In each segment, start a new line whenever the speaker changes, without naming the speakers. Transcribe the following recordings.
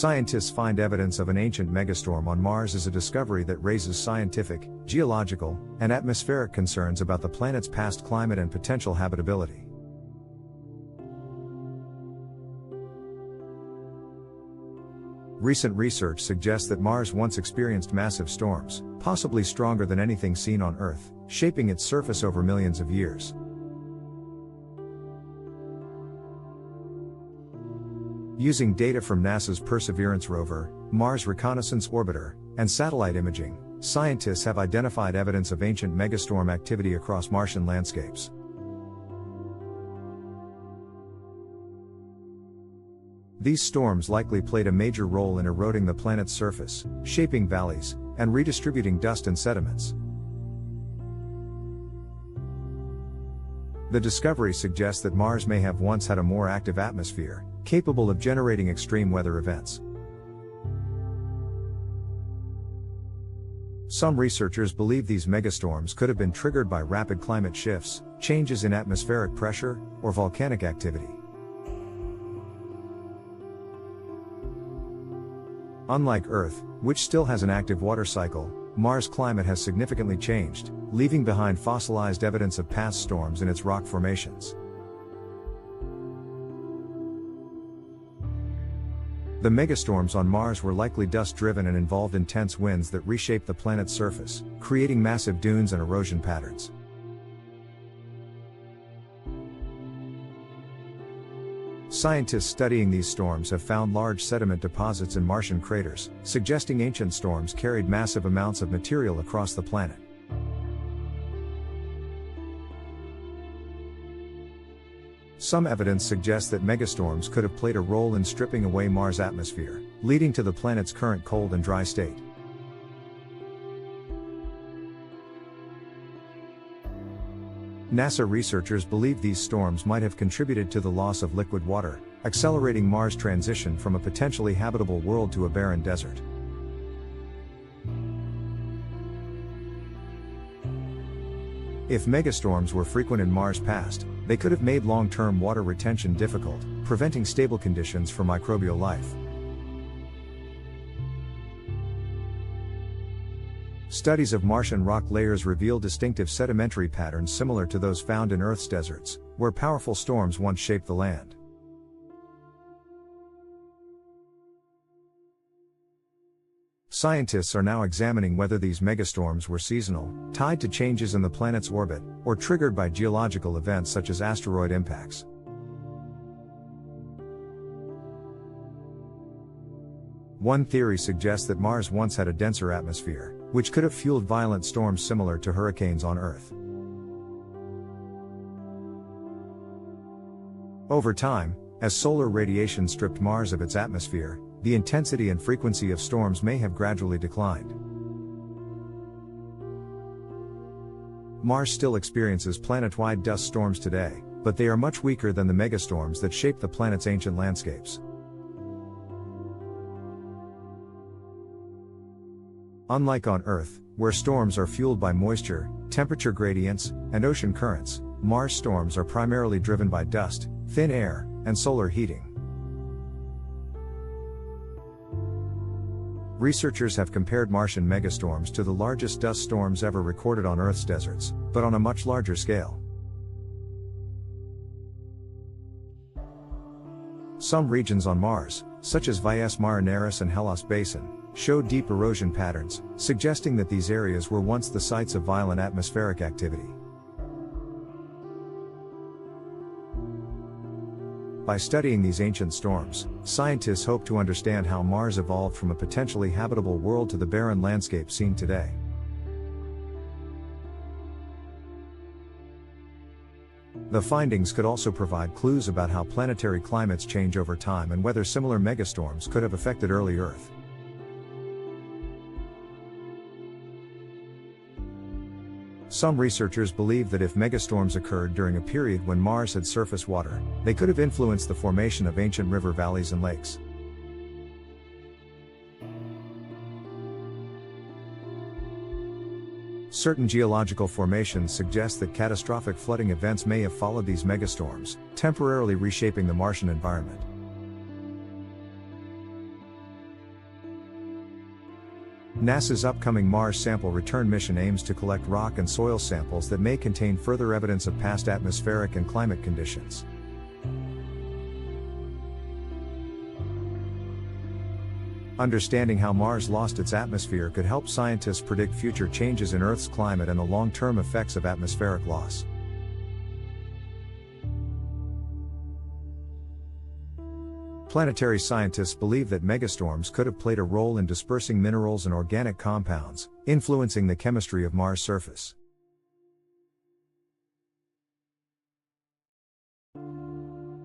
Scientists find evidence of an ancient megastorm on Mars as a discovery that raises scientific, geological, and atmospheric concerns about the planet's past climate and potential habitability. Recent research suggests that Mars once experienced massive storms, possibly stronger than anything seen on Earth, shaping its surface over millions of years. Using data from NASA's Perseverance rover, Mars Reconnaissance Orbiter, and satellite imaging, scientists have identified evidence of ancient megastorm activity across Martian landscapes. These storms likely played a major role in eroding the planet's surface, shaping valleys, and redistributing dust and sediments. The discovery suggests that Mars may have once had a more active atmosphere, capable of generating extreme weather events. Some researchers believe these megastorms could have been triggered by rapid climate shifts, changes in atmospheric pressure, or volcanic activity. Unlike Earth, which still has an active water cycle, Mars' climate has significantly changed, leaving behind fossilized evidence of past storms in its rock formations. The megastorms on Mars were likely dust-driven and involved intense winds that reshaped the planet's surface, creating massive dunes and erosion patterns. Scientists studying these storms have found large sediment deposits in Martian craters, suggesting ancient storms carried massive amounts of material across the planet. Some evidence suggests that megastorms could have played a role in stripping away Mars' atmosphere, leading to the planet's current cold and dry state. NASA researchers believe these storms might have contributed to the loss of liquid water, accelerating Mars' transition from a potentially habitable world to a barren desert. If megastorms were frequent in Mars' past, they could have made long-term water retention difficult, preventing stable conditions for microbial life. Studies of Martian rock layers reveal distinctive sedimentary patterns similar to those found in Earth's deserts, where powerful storms once shaped the land. Scientists are now examining whether these megastorms were seasonal, tied to changes in the planet's orbit, or triggered by geological events such as asteroid impacts. One theory suggests that Mars once had a denser atmosphere, which could have fueled violent storms similar to hurricanes on Earth. Over time, as solar radiation stripped Mars of its atmosphere, the intensity and frequency of storms may have gradually declined. Mars still experiences planet-wide dust storms today, but they are much weaker than the megastorms that shaped the planet's ancient landscapes. Unlike on Earth, where storms are fueled by moisture, temperature gradients, and ocean currents, Mars storms are primarily driven by dust, thin air, and solar heating. Researchers have compared Martian megastorms to the largest dust storms ever recorded on Earth's deserts, but on a much larger scale. Some regions on Mars, such as Valles Marineris and Hellas Basin, show deep erosion patterns, suggesting that these areas were once the sites of violent atmospheric activity. By studying these ancient storms, scientists hope to understand how Mars evolved from a potentially habitable world to the barren landscape seen today. The findings could also provide clues about how planetary climates change over time and whether similar megastorms could have affected early Earth. Some researchers believe that if megastorms occurred during a period when Mars had surface water, they could have influenced the formation of ancient river valleys and lakes. Certain geological formations suggest that catastrophic flooding events may have followed these megastorms, temporarily reshaping the Martian environment. NASA's upcoming Mars sample return mission aims to collect rock and soil samples that may contain further evidence of past atmospheric and climate conditions. Understanding how Mars lost its atmosphere could help scientists predict future changes in Earth's climate and the long-term effects of atmospheric loss. Planetary scientists believe that megastorms could have played a role in dispersing minerals and organic compounds, influencing the chemistry of Mars' surface.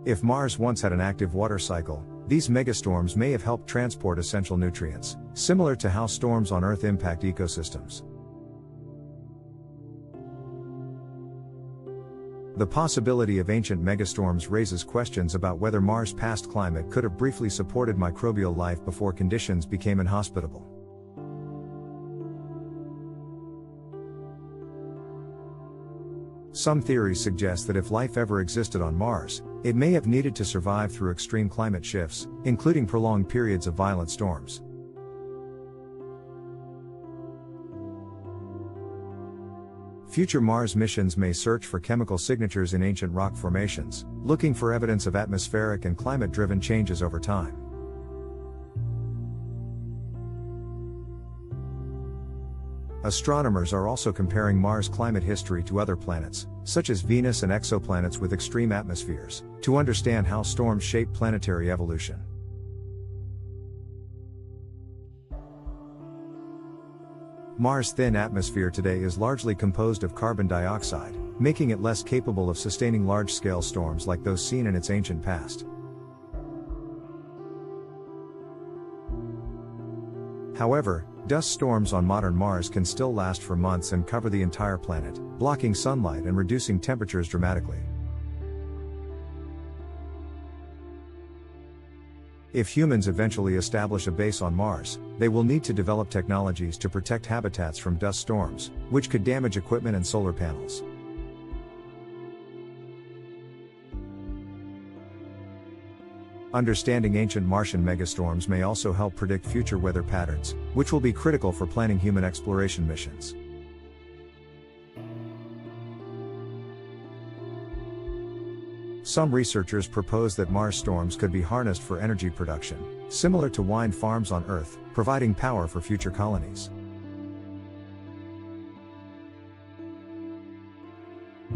If Mars once had an active water cycle, these megastorms may have helped transport essential nutrients, similar to how storms on Earth impact ecosystems. The possibility of ancient megastorms raises questions about whether Mars' past climate could have briefly supported microbial life before conditions became inhospitable. Some theories suggest that if life ever existed on Mars, it may have needed to survive through extreme climate shifts, including prolonged periods of violent storms. Future Mars missions may search for chemical signatures in ancient rock formations, looking for evidence of atmospheric and climate-driven changes over time. Astronomers are also comparing Mars' climate history to other planets, such as Venus and exoplanets with extreme atmospheres, to understand how storms shape planetary evolution. Mars' thin atmosphere today is largely composed of carbon dioxide, making it less capable of sustaining large-scale storms like those seen in its ancient past. However, dust storms on modern Mars can still last for months and cover the entire planet, blocking sunlight and reducing temperatures dramatically. If humans eventually establish a base on Mars, they will need to develop technologies to protect habitats from dust storms, which could damage equipment and solar panels. Understanding ancient Martian megastorms may also help predict future weather patterns, which will be critical for planning human exploration missions. Some researchers propose that Mars storms could be harnessed for energy production, similar to wind farms on Earth, providing power for future colonies.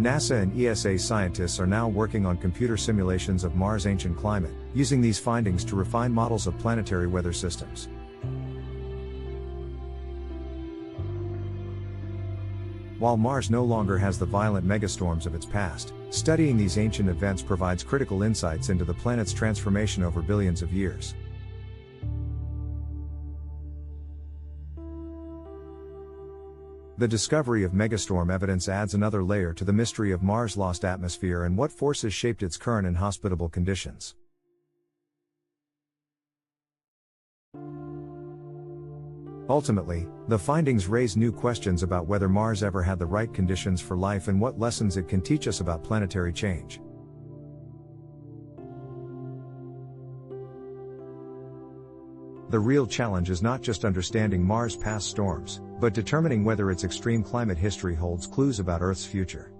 NASA and ESA scientists are now working on computer simulations of Mars' ancient climate, using these findings to refine models of planetary weather systems. While Mars no longer has the violent megastorms of its past, studying these ancient events provides critical insights into the planet's transformation over billions of years. The discovery of megastorm evidence adds another layer to the mystery of Mars' lost atmosphere and what forces shaped its current inhospitable conditions. Ultimately, the findings raise new questions about whether Mars ever had the right conditions for life and what lessons it can teach us about planetary change. The real challenge is not just understanding Mars' past storms, but determining whether its extreme climate history holds clues about Earth's future.